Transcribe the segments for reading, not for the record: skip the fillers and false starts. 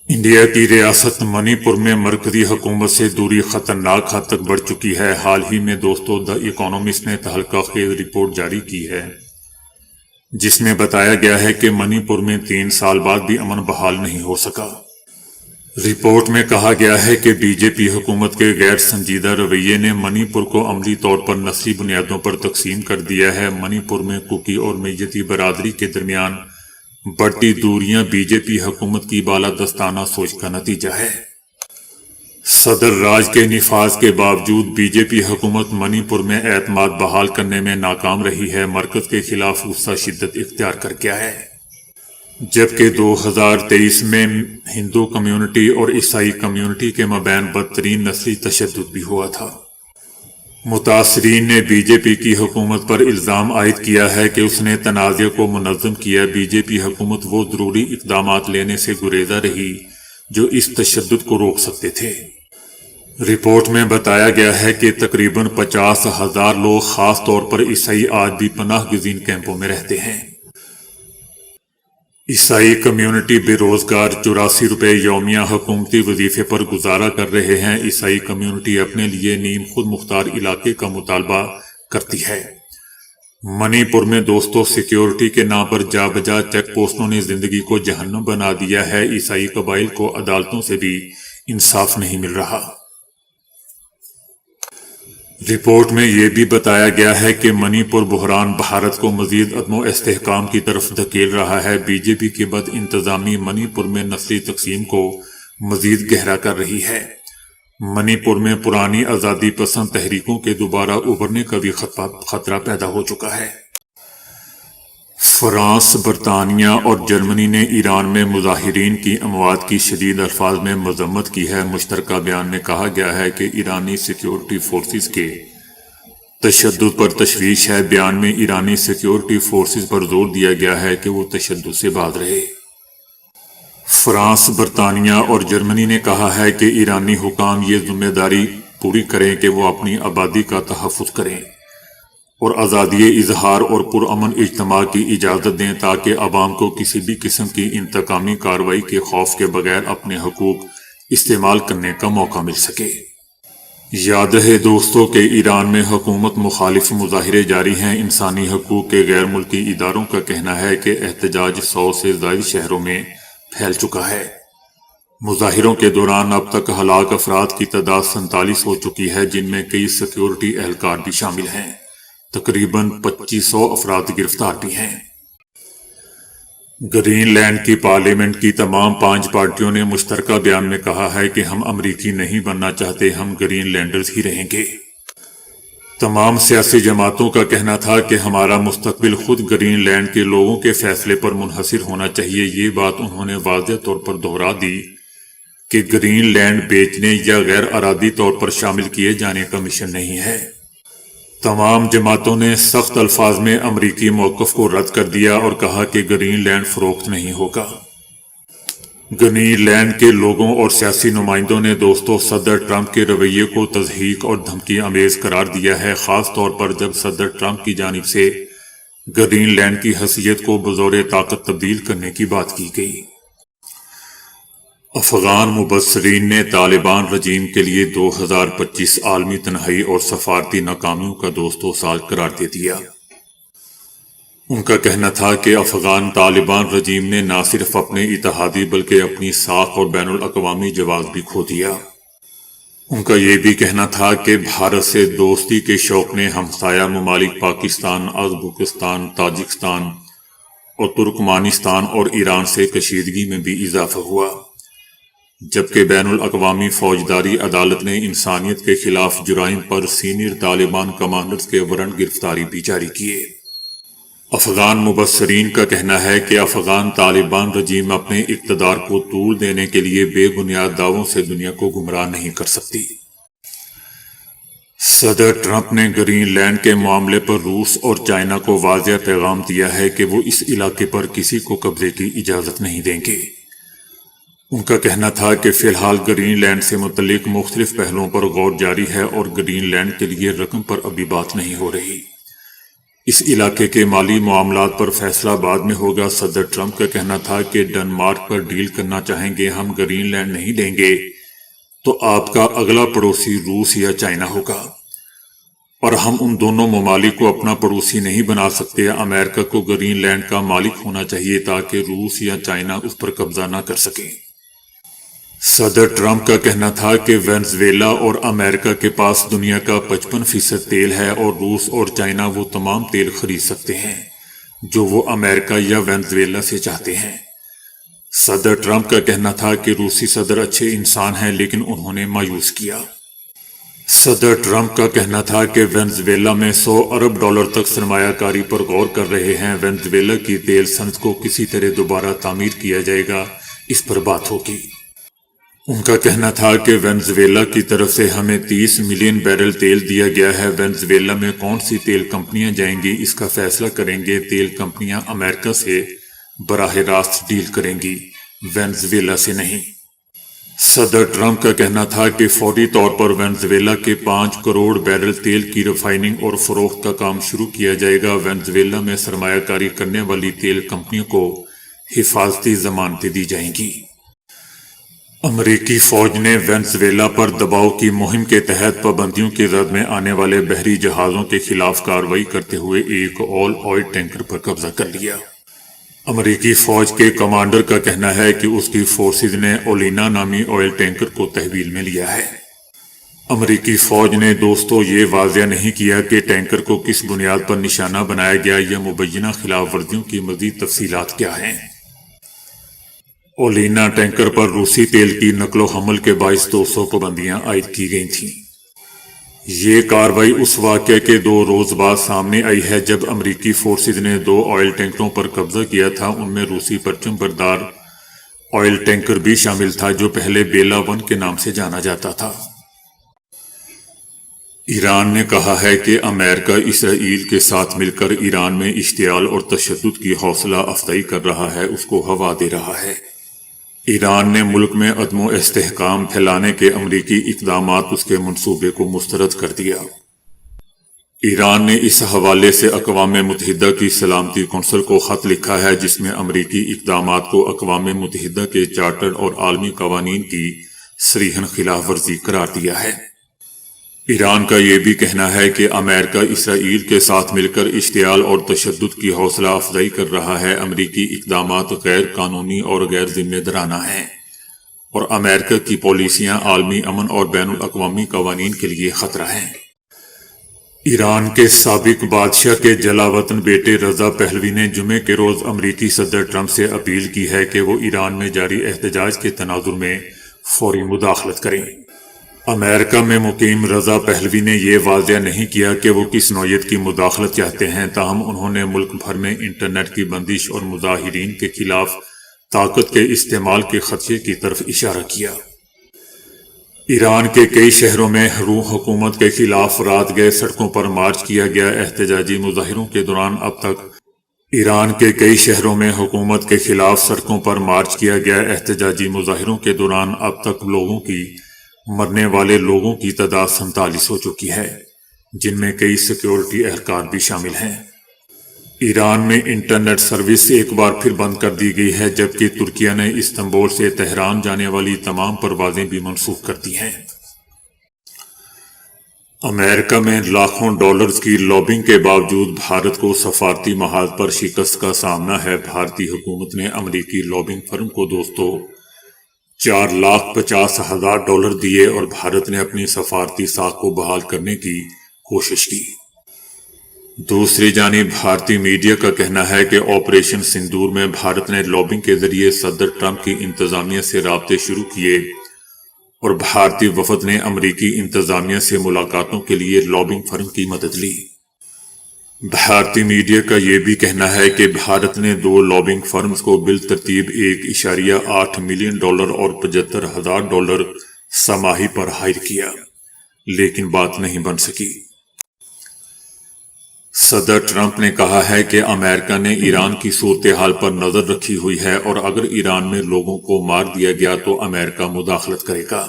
India کی ریاست منی پور میں مرکزی حکومت سے دوری خطرناک حد تک بڑھ چکی ہے۔ حال ہی میں دوستو دی اکانومسٹ نے تہلکہ خیز رپورٹ جاری کی ہے جس میں بتایا گیا ہے کہ منی پور میں 3 سال بعد بھی امن بحال نہیں ہو سکا۔ رپورٹ میں کہا گیا ہے کہ بی جے پی حکومت کے غیر سنجیدہ رویے نے منی پور کو عملی طور پر نسلی بنیادوں پر تقسیم کر دیا ہے۔ منی پور میں کوکی اور میتی برادری کے درمیان بڑھتی دوریاں بی جے پی حکومت کی بالادستانہ سوچ کا نتیجہ ہے۔ صدر راج کے نفاذ کے باوجود بی جے پی حکومت منی پور میں اعتماد بحال کرنے میں ناکام رہی ہے، مرکز کے خلاف غصہ شدت اختیار کر گیا ہے، جبکہ 2023 میں ہندو کمیونٹی اور عیسائی کمیونٹی کے مابین بدترین نسلی تشدد بھی ہوا تھا۔ متاثرین نے بی جے پی کی حکومت پر الزام عائد کیا ہے کہ اس نے تنازع کو منظم کیا۔ بی جے پی حکومت وہ ضروری اقدامات لینے سے گریزاں رہی جو اس تشدد کو روک سکتے تھے۔ رپورٹ میں بتایا گیا ہے کہ تقریباً 50,000 لوگ، خاص طور پر عیسائی، آج بھی پناہ گزین کیمپوں میں رہتے ہیں۔ عیسائی کمیونٹی بے روزگار 84 روپے یومیہ حکومتی وظیفے پر گزارا کر رہے ہیں۔ عیسائی کمیونٹی اپنے لیے نیم خود مختار علاقے کا مطالبہ کرتی ہے۔ منی پور میں دوستو سیکیورٹی کے نام پر جا بجا چیک پوسٹوں نے زندگی کو جہنم بنا دیا ہے۔ عیسائی قبائل کو عدالتوں سے بھی انصاف نہیں مل رہا۔ رپورٹ میں یہ بھی بتایا گیا ہے کہ منی پور بحران بھارت کو مزید عدم و استحکام کی طرف دھکیل رہا ہے۔ بی جے پی کی بد انتظامی منی پور میں نسلی تقسیم کو مزید گہرا کر رہی ہے۔ منی پور میں پرانی آزادی پسند تحریکوں کے دوبارہ ابھرنے کا بھی خطرہ پیدا ہو چکا ہے۔ فرانس، برطانیہ اور جرمنی نے ایران میں مظاہرین کی اموات کی شدید الفاظ میں مذمت کی ہے۔ مشترکہ بیان میں کہا گیا ہے کہ ایرانی سیکیورٹی فورسز کے تشدد پر تشویش ہے۔ بیان میں ایرانی سیکیورٹی فورسز پر زور دیا گیا ہے کہ وہ تشدد سے باز رہے۔ فرانس، برطانیہ اور جرمنی نے کہا ہے کہ ایرانی حکام یہ ذمہ داری پوری کریں کہ وہ اپنی آبادی کا تحفظ کریں اور آزادی اظہار اور پرامن اجتماع کی اجازت دیں تاکہ عوام کو کسی بھی قسم کی انتقامی کارروائی کے خوف کے بغیر اپنے حقوق استعمال کرنے کا موقع مل سکے۔ یاد رہے دوستو کہ ایران میں حکومت مخالف مظاہرے جاری ہیں۔ انسانی حقوق کے غیر ملکی اداروں کا کہنا ہے کہ احتجاج 100 سے زائد شہروں میں پھیل چکا ہے۔ مظاہروں کے دوران اب تک ہلاک افراد کی تعداد 47 ہو چکی ہے، جن میں کئی سیکیورٹی اہلکار بھی شامل ہیں۔ تقریباً 2500 افراد گرفتار بھی ہیں۔ گرین لینڈ کی پارلیمنٹ کی تمام 5 پارٹیوں نے مشترکہ بیان میں کہا ہے کہ ہم امریکی نہیں بننا چاہتے، ہم گرین لینڈرز ہی رہیں گے۔ تمام سیاسی جماعتوں کا کہنا تھا کہ ہمارا مستقبل خود گرین لینڈ کے لوگوں کے فیصلے پر منحصر ہونا چاہیے۔ یہ بات انہوں نے واضح طور پر دہرا دی کہ گرین لینڈ بیچنے یا غیر ارادی طور پر شامل کیے جانے کا مشن نہیں ہے۔ تمام جماعتوں نے سخت الفاظ میں امریکی موقف کو رد کر دیا اور کہا کہ گرین لینڈ فروخت نہیں ہوگا۔ گرین لینڈ کے لوگوں اور سیاسی نمائندوں نے دوستو صدر ٹرمپ کے رویے کو تضحیک اور دھمکی آمیز قرار دیا ہے، خاص طور پر جب صدر ٹرمپ کی جانب سے گرین لینڈ کی حیثیت کو بطور طاقت تبدیل کرنے کی بات کی گئی۔ افغان مبصرین نے طالبان رجیم کے لیے 2025 عالمی تنہائی اور سفارتی ناکامیوں کا دوستو سال قرار دے دیا۔ ان کا کہنا تھا کہ افغان طالبان رجیم نے نہ صرف اپنے اتحادی بلکہ اپنی ساکھ اور بین الاقوامی جواز بھی کھو دیا۔ ان کا یہ بھی کہنا تھا کہ بھارت سے دوستی کے شوق نے ہمسایہ ممالک پاکستان، ازبکستان، تاجکستان اور ترکمانستان اور ایران سے کشیدگی میں بھی اضافہ ہوا، جبکہ بین الاقوامی فوجداری عدالت نے انسانیت کے خلاف جرائم پر سینئر طالبان کمانڈرز کے وارنٹ گرفتاری بھی جاری کیے۔ افغان مبصرین کا کہنا ہے کہ افغان طالبان رجیم اپنے اقتدار کو طول دینے کے لیے بے بنیاد دعووں سے دنیا کو گمراہ نہیں کر سکتی۔ صدر ٹرمپ نے گرین لینڈ کے معاملے پر روس اور چائنا کو واضح پیغام دیا ہے کہ وہ اس علاقے پر کسی کو قبضے کی اجازت نہیں دیں گے۔ ان کا کہنا تھا کہ فی الحال گرین لینڈ سے متعلق مختلف پہلوؤں پر غور جاری ہے اور گرین لینڈ کے لیے رقم پر ابھی بات نہیں ہو رہی۔ اس علاقے کے مالی معاملات پر فیصلہ بعد میں ہوگا۔ صدر ٹرمپ کا کہنا تھا کہ ڈنمارک پر ڈیل کرنا چاہیں گے، ہم گرین لینڈ نہیں دیں گے تو آپ کا اگلا پڑوسی روس یا چائنا ہوگا، اور ہم ان دونوں ممالک کو اپنا پڑوسی نہیں بنا سکتے۔ امریکہ کو گرین لینڈ کا مالک ہونا چاہیے تاکہ روس یا چائنا اس پر قبضہ نہ کر سکیں۔ صدر ٹرمپ کا کہنا تھا کہ وینزویلا اور امریکہ کے پاس دنیا کا 55% تیل ہے، اور روس اور چائنا وہ تمام تیل خرید سکتے ہیں جو وہ امریکہ یا وینزویلا سے چاہتے ہیں۔ صدر ٹرمپ کا کہنا تھا کہ روسی صدر اچھے انسان ہیں لیکن انہوں نے مایوس کیا۔ صدر ٹرمپ کا کہنا تھا کہ وینزویلا میں $100 ارب تک سرمایہ کاری پر غور کر رہے ہیں۔ وینزویلا کی تیل صنعت کو کسی طرح دوبارہ تعمیر کیا جائے گا، اس پر بات ہوگی۔ ان کا کہنا تھا کہ وینزویلا کی طرف سے ہمیں 30 ملین بیرل تیل دیا گیا ہے۔ وینزویلا میں کون سی تیل کمپنیاں جائیں گی اس کا فیصلہ کریں گے۔ تیل کمپنیاں امریکہ سے براہ راست ڈیل کریں گی، وینزویلا سے نہیں۔ صدر ٹرمپ کا کہنا تھا کہ فوری طور پر وینزویلا کے 5 کروڑ بیرل تیل کی ریفائننگ اور فروخت کا کام شروع کیا جائے گا۔ وینزویلا میں سرمایہ کاری کرنے والی تیل کمپنیوں کو حفاظتی ضمانتیں دی جائیں گی۔ امریکی فوج نے وینزویلا پر دباؤ کی مہم کے تحت پابندیوں کی زد میں آنے والے بحری جہازوں کے خلاف کارروائی کرتے ہوئے ایک آئل ٹینکر پر قبضہ کر لیا۔ امریکی فوج کے کمانڈر کا کہنا ہے کہ اس کی فورسز نے اولینا نامی آئل ٹینکر کو تحویل میں لیا ہے۔ امریکی فوج نے دوستو یہ واضح نہیں کیا کہ ٹینکر کو کس بنیاد پر نشانہ بنایا گیا یا مبینہ خلاف ورزیوں کی مزید تفصیلات کیا ہیں۔ اولینا ٹینکر پر روسی تیل کی نقل و حمل کے باعث 200 پابندیاں عائد کی گئی تھیں۔ یہ کارروائی اس واقعے کے 2 روز بعد سامنے آئی ہے جب امریکی فورسز نے 2 آئل ٹینکروں پر قبضہ کیا تھا۔ ان میں روسی پرچم بردار آئل ٹینکر بھی شامل تھا جو پہلے بیلا 1 کے نام سے جانا جاتا تھا۔ ایران نے کہا ہے کہ امریکہ اسرائیل کے ساتھ مل کر ایران میں اشتعال اور تشدد کی حوصلہ افزائی کر رہا ہے، اس کو ہوا دے رہا ہے۔ ایران نے ملک میں عدم و استحکام پھیلانے کے امریکی اقدامات اس کے منصوبے کو مسترد کر دیا۔ ایران نے اس حوالے سے اقوام متحدہ کی سلامتی کونسل کو خط لکھا ہے جس میں امریکی اقدامات کو اقوام متحدہ کے چارٹر اور عالمی قوانین کی صریحاً خلاف ورزی قرار دیا ہے۔ ایران کا یہ بھی کہنا ہے کہ امریکہ اسرائیل کے ساتھ مل کر اشتعال اور تشدد کی حوصلہ افزائی کر رہا ہے۔ امریکی اقدامات غیر قانونی اور غیر ذمہ دارانہ ہیں، اور امریکہ کی پالیسیاں عالمی امن اور بین الاقوامی قوانین کے لیے خطرہ ہیں۔ ایران کے سابق بادشاہ کے جلاوطن بیٹے رضا پہلوی نے جمعے کے روز امریکی صدر ٹرمپ سے اپیل کی ہے کہ وہ ایران میں جاری احتجاج کے تناظر میں فوری مداخلت کریں۔ امریکہ میں مقیم رضا پہلوی نے یہ واضح نہیں کیا کہ وہ کس نوعیت کی مداخلت چاہتے ہیں، تاہم انہوں نے ملک بھر میں انٹرنیٹ کی بندش اور مظاہرین کے خلاف طاقت کے استعمال کے خدشے کی طرف اشارہ کیا۔ ایران کے کئی شہروں میں ہرو حکومت کے خلاف رات گئے سڑکوں پر مارچ کیا گیا۔ احتجاجی مظاہروں کے دوران اب تک ایران کے کئی شہروں میں حکومت کے خلاف سڑکوں پر مارچ کیا گیا۔ احتجاجی مظاہروں کے دوران اب تک مرنے والے لوگوں کی تعداد 47 ہو چکی ہے، جن میں کئی سیکیورٹی اہلکار بھی شامل ہیں۔ ایران میں انٹرنیٹ سروس ایک بار پھر بند کر دی گئی ہے، جبکہ ترکیہ نے استنبول سے تہران جانے والی تمام پروازیں بھی منسوخ کر دی ہیں۔ امریکہ میں لاکھوں ڈالرز کی لابنگ کے باوجود بھارت کو سفارتی محاذ پر شکست کا سامنا ہے۔ بھارتی حکومت نے امریکی لابنگ فرم کو $4,50,000 دیے اور بھارت نے اپنی سفارتی ساکھ کو بحال کرنے کی کوشش کی۔ دوسری جانب بھارتی میڈیا کا کہنا ہے کہ آپریشن سندور میں بھارت نے لابنگ کے ذریعے صدر ٹرمپ کی انتظامیہ سے رابطے شروع کیے اور بھارتی وفد نے امریکی انتظامیہ سے ملاقاتوں کے لیے لابنگ فرم کی مدد لی۔ بھارتی میڈیا کا یہ بھی کہنا ہے کہ بھارت نے 2 لابنگ فرمز کو بالترتیب $1.8 ملین اور $75,000 سماہی پر ہائر کیا، لیکن بات نہیں بن سکی۔ صدر ٹرمپ نے کہا ہے کہ امریکہ نے ایران کی صورتحال پر نظر رکھی ہوئی ہے اور اگر ایران میں لوگوں کو مار دیا گیا تو امریکہ مداخلت کرے گا۔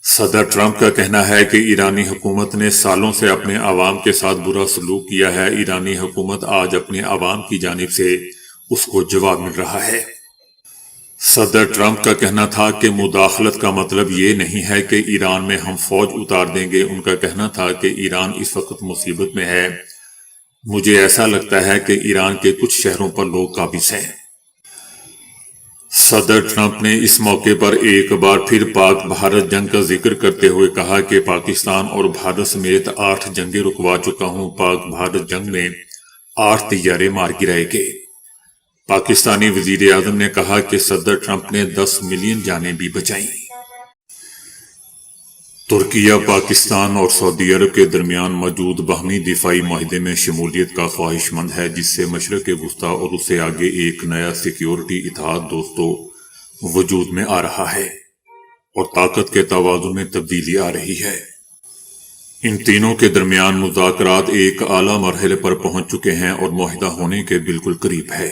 صدر ٹرمپ کا کہنا ہے کہ ایرانی حکومت نے سالوں سے اپنے عوام کے ساتھ برا سلوک کیا ہے۔ ایرانی حکومت آج اپنے عوام کی جانب سے اس کو جواب مل رہا ہے۔ صدر ٹرمپ کا کہنا تھا کہ مداخلت کا مطلب یہ نہیں ہے کہ ایران میں ہم فوج اتار دیں گے۔ ان کا کہنا تھا کہ ایران اس وقت مصیبت میں ہے۔ مجھے ایسا لگتا ہے کہ ایران کے کچھ شہروں پر لوگ قابض ہیں۔ صدر ٹرمپ نے اس موقع پر ایک بار پھر پاک بھارت جنگ کا ذکر کرتے ہوئے کہا کہ پاکستان اور بھارت سمیت 8 جنگیں رکوا چکا ہوں۔ پاک بھارت جنگ میں 8 طیارے مار گرائے گئے۔ پاکستانی وزیر اعظم نے کہا کہ صدر ٹرمپ نے 10 ملین جانیں بھی بچائیں۔ ترکیہ پاکستان اور سعودی عرب کے درمیان موجود باہمی دفاعی معاہدے میں شمولیت کا خواہش مند ہے، جس سے مشرق وسطیٰ اور اس سے آگے ایک نیا سیکیورٹی اتحاد دوستو وجود میں آ رہا ہے اور طاقت کے توازن میں تبدیلی آ رہی ہے۔ ان تینوں کے درمیان مذاکرات ایک اعلیٰ مرحلے پر پہنچ چکے ہیں اور معاہدہ ہونے کے بالکل قریب ہے۔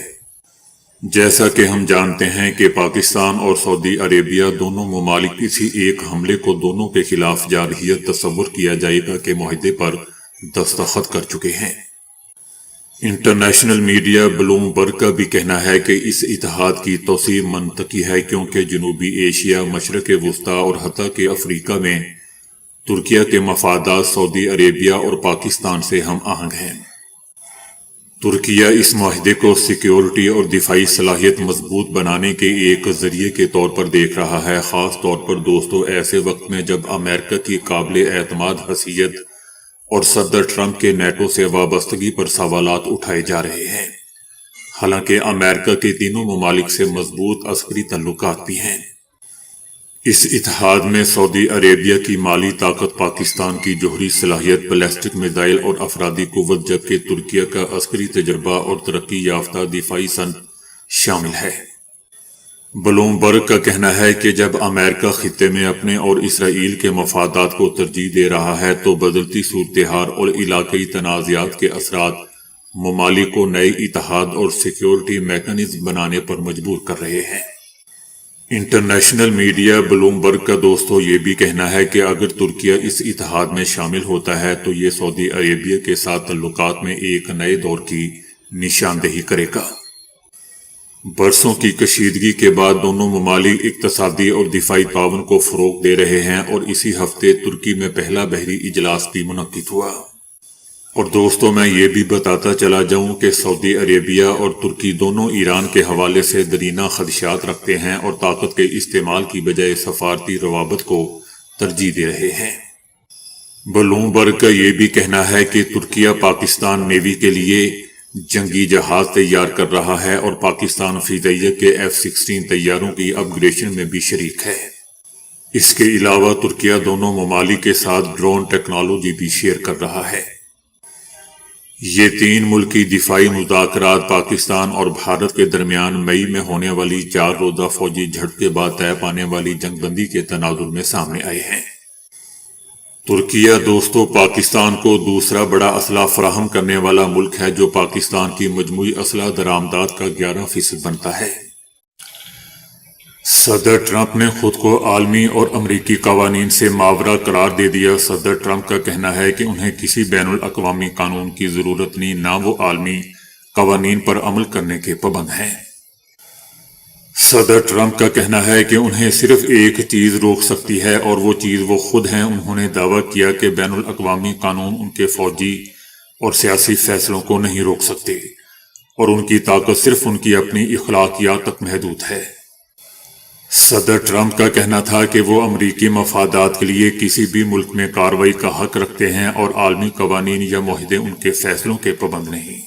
جیسا کہ ہم جانتے ہیں کہ پاکستان اور سعودی عربیہ دونوں ممالک کسی ایک حملے کو دونوں کے خلاف جارحیت تصور کیا جائے گا کہ معاہدے پر دستخط کر چکے ہیں۔ انٹرنیشنل میڈیا بلوم برگ کا بھی کہنا ہے کہ اس اتحاد کی توسیع منطقی ہے کیونکہ جنوبی ایشیا، مشرق وسطیٰ اور حتیٰ کہ افریقہ میں ترکیہ کے مفادات سعودی عربیہ اور پاکستان سے ہم آہنگ ہیں۔ ترکیہ اس معاہدے کو سیکیورٹی اور دفاعی صلاحیت مضبوط بنانے کے ایک ذریعے کے طور پر دیکھ رہا ہے، خاص طور پر دوستو ایسے وقت میں جب امریکہ کی قابل اعتماد حیثیت اور صدر ٹرمپ کے نیٹو سے وابستگی پر سوالات اٹھائے جا رہے ہیں۔ حالانکہ امریکہ کے تینوں ممالک سے مضبوط عسکری تعلقات بھی ہیں۔ اس اتحاد میں سعودی عربیہ کی مالی طاقت، پاکستان کی جوہری صلاحیت، بیلسٹک میزائل اور افرادی قوت، جبکہ ترکیہ کا عسکری تجربہ اور ترقی یافتہ دفاعی صنعت شامل ہے۔ بلوم برگ کا کہنا ہے کہ جب امریکہ خطے میں اپنے اور اسرائیل کے مفادات کو ترجیح دے رہا ہے تو بدلتی صورتحال اور علاقائی تنازعات کے اثرات ممالک کو نئے اتحاد اور سیکیورٹی میکانزم بنانے پر مجبور کر رہے ہیں۔ انٹرنیشنل میڈیا بلوم برگ کا دوستو یہ بھی کہنا ہے کہ اگر ترکیہ اس اتحاد میں شامل ہوتا ہے تو یہ سعودی عربیہ کے ساتھ تعلقات میں ایک نئے دور کی نشاندہی کرے گا۔ برسوں کی کشیدگی کے بعد دونوں ممالک اقتصادی اور دفاعی تعاون کو فروغ دے رہے ہیں اور اسی ہفتے ترکی میں پہلا بحری اجلاس بھی منعقد ہوا۔ اور دوستو میں یہ بھی بتاتا چلا جاؤں کہ سعودی عربیہ اور ترکی دونوں ایران کے حوالے سے درینہ خدشات رکھتے ہیں اور طاقت کے استعمال کی بجائے سفارتی روابط کو ترجیح دے رہے ہیں۔ بلوم برگ کا یہ بھی کہنا ہے کہ ترکیہ پاکستان نیوی کے لیے جنگی جہاز تیار کر رہا ہے اور پاکستان فضائیہ کے F-16 طیاروں کی اپ گریڈیشن میں بھی شریک ہے۔ اس کے علاوہ ترکیہ دونوں ممالک کے ساتھ ڈرون ٹیکنالوجی بھی شیئر کر رہا ہے۔ یہ 3 ملکی دفاعی مذاکرات پاکستان اور بھارت کے درمیان مئی میں ہونے والی 4 روزہ فوجی جھڑپ کے بعد طے پانے والی جنگ بندی کے تناظر میں سامنے آئے ہیں۔ ترکیہ دوستو پاکستان کو دوسرا بڑا اسلحہ فراہم کرنے والا ملک ہے جو پاکستان کی مجموعی اسلحہ درآمدات کا 11% بنتا ہے۔ صدر ٹرمپ نے خود کو عالمی اور امریکی قوانین سے ماورا قرار دے دیا۔ صدر ٹرمپ کا کہنا ہے کہ انہیں کسی بین الاقوامی قانون کی ضرورت نہیں، نہ وہ عالمی قوانین پر عمل کرنے کے پابند ہیں۔ صدر ٹرمپ کا کہنا ہے کہ انہیں صرف ایک چیز روک سکتی ہے اور وہ چیز وہ خود ہیں۔ انہوں نے دعویٰ کیا کہ بین الاقوامی قانون ان کے فوجی اور سیاسی فیصلوں کو نہیں روک سکتے اور ان کی طاقت صرف ان کی اپنی اخلاقیات تک محدود ہے۔ صدر ٹرمپ کا کہنا تھا کہ وہ امریکی مفادات کے لیے کسی بھی ملک میں کارروائی کا حق رکھتے ہیں اور عالمی قوانین یا معاہدے ان کے فیصلوں کے پابند نہیں۔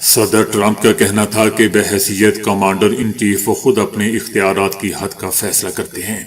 صدر ٹرمپ کا کہنا تھا کہ بحیثیت کمانڈر ان چیف وہ خود اپنے اختیارات کی حد کا فیصلہ کرتے ہیں۔